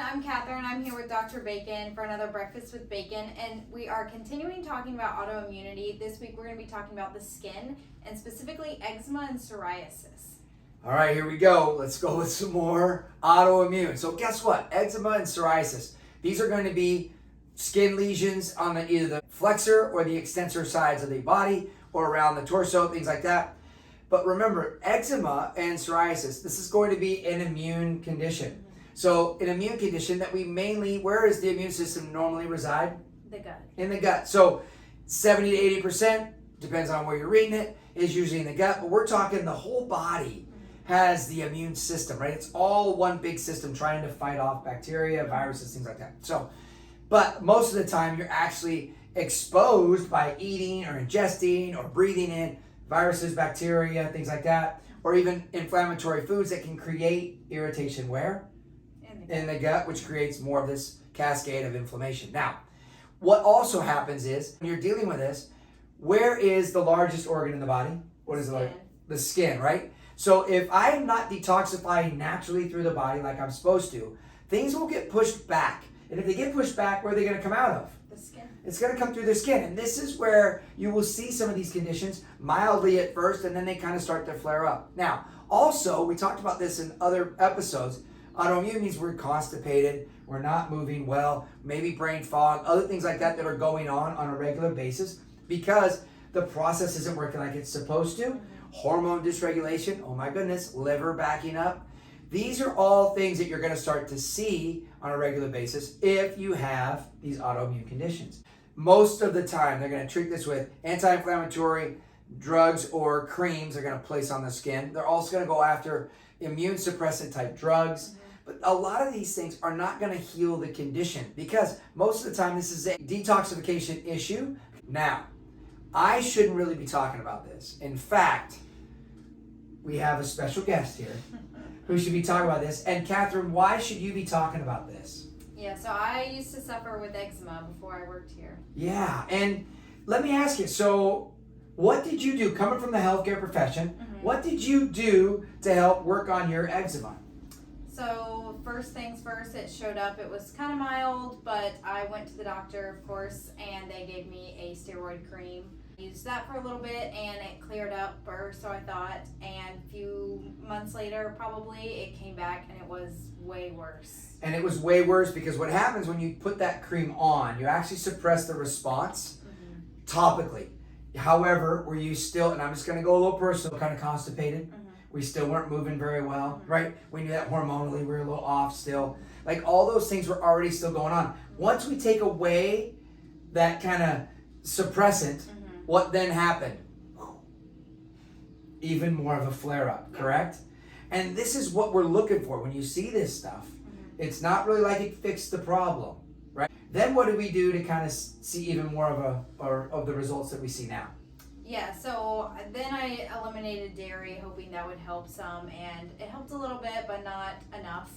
I'm Kathryn. I'm here with Dr. Bacon for another Breakfast with Bacon, and we are continuing talking about autoimmunity. This week we're going to be talking about the skin, and specifically eczema and psoriasis. All right, here we go. Let's go with some more autoimmune. So guess what? Eczema and psoriasis. These are going to be skin lesions on either the flexor or the extensor sides of the body or around the torso, things like that. But remember, eczema and psoriasis, this is going to be an immune condition. So an immune condition that we mainly, where does the immune system normally reside? The gut. In the gut. So 70 to 80%, depends on where you're reading it, is usually in the gut. But we're talking the whole body has the immune system, right? It's all one big system trying to fight off bacteria, viruses, things like that. So, but most of the time you're actually exposed by eating or ingesting or breathing in viruses, bacteria, things like that, or even inflammatory foods that can create irritation where? In the gut, which creates more of this cascade of inflammation. Now, what also happens is, when you're dealing with this, where is the largest organ in the body? What is it? The skin, right? So if I am not detoxifying naturally through the body like I'm supposed to, things will get pushed back. And if they get pushed back, where are they going to come out of? The skin. It's going to come through the skin. And this is where you will see some of these conditions mildly at first, and then they kind of start to flare up. Now, also, we talked about this in other episodes. Autoimmune means we're constipated, we're not moving well, maybe brain fog, other things like that are going on a regular basis because the process isn't working like it's supposed to. Hormone dysregulation, oh my goodness, liver backing up. These are all things that you're going to start to see on a regular basis if you have these autoimmune conditions. Most of the time, they're going to treat this with anti-inflammatory drugs or creams they're going to place on the skin. They're also going to go after immune suppressant type drugs. But a lot of these things are not going to heal the condition because most of the time this is a detoxification issue. Now, I shouldn't really be talking about this. In fact, we have a special guest here who should be talking about this. And Kathryn, why should you be talking about this? Yeah, so I used to suffer with eczema before I worked here. Yeah, and let me ask you, so what did you do, coming from the healthcare profession, what did you do to help work on your eczema? So first things first, it showed up. It was kind of mild, but I went to the doctor, of course, and they gave me a steroid cream. Used that for a little bit, and it cleared up, or so I thought. And a few months later, probably, it came back, and it was way worse. And it was way worse because what happens when you put that cream on, you actually suppress the response topically. However, were you still, and I'm just going to go a little personal, kind of constipated? We still weren't moving very well, right? We knew that hormonally we were a little off still. Like all those things were already still going on. Once we take away that kind of suppressant, what then happened? Even more of a flare up, correct? And this is what we're looking for. When you see this stuff, it's not really like it fixed the problem, right? Then what do we do to kind of see even more of the results that we see now? Yeah, so then I eliminated dairy, hoping that would help some, and it helped a little bit, but not enough.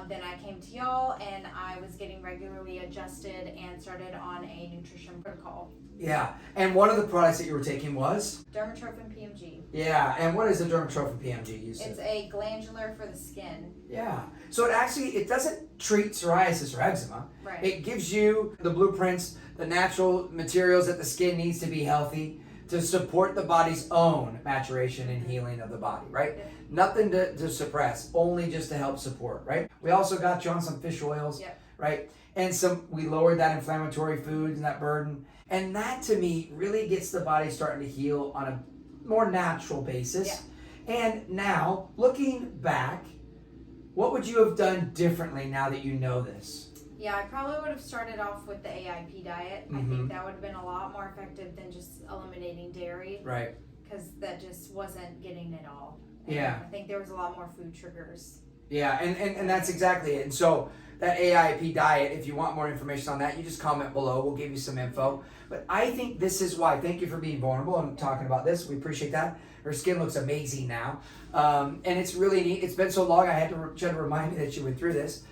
Then I came to y'all, and I was getting regularly adjusted and started on a nutrition protocol. Yeah, and one of the products that you were taking was? Dermatrophin PMG. Yeah, and what is the Dermatrophin PMG? You said? It's a glandular for the skin. Yeah, so it doesn't treat psoriasis or eczema. Right. It gives you the blueprints, the natural materials that the skin needs to be healthy to support the body's own maturation and healing of the body, right? Yeah. Nothing to suppress, only just to help support, right? We also got you on some fish oils, right? And we lowered that inflammatory foods and that burden. And that to me really gets the body starting to heal on a more natural basis. Yeah. And now, looking back, what would you have done differently now that you know this? Yeah, I probably would have started off with the AIP diet. I think that would have been a lot more effective than just eliminating dairy. Right. Because that just wasn't getting it all. And Yeah. I think there was a lot more food triggers. Yeah, and that's exactly it. And so that AIP diet, if you want more information on that, you just comment below. We'll give you some info. But I think this is why. Thank you for being vulnerable and talking about this. We appreciate that. Her skin looks amazing now. And it's really neat. It's been so long, I had to remind me that you went through this.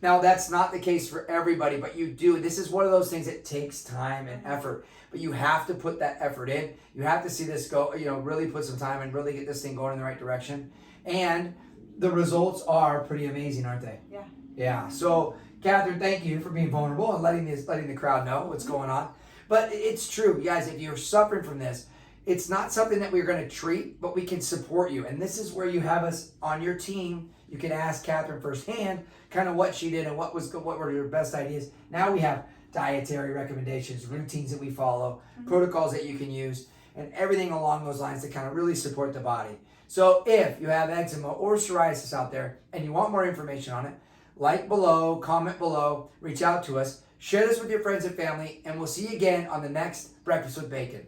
Now, that's not the case for everybody, but you do. This is one of those things that takes time and effort, but you have to put that effort in. You have to see this go, really put some time and really get this thing going in the right direction. And the results are pretty amazing, aren't they? Yeah. Yeah. So, Kathryn, thank you for being vulnerable and letting the crowd know what's going on. But it's true, you guys. If you're suffering from this, it's not something that we're going to treat, but we can support you. And this is where you have us on your team. You can ask Kathryn firsthand, kind of what she did and what were her best ideas. Now we have dietary recommendations, routines that we follow, protocols that you can use, and everything along those lines to kind of really support the body. So if you have eczema or psoriasis out there and you want more information on it, like below, comment below, reach out to us, share this with your friends and family, and we'll see you again on the next Breakfast with Bacon.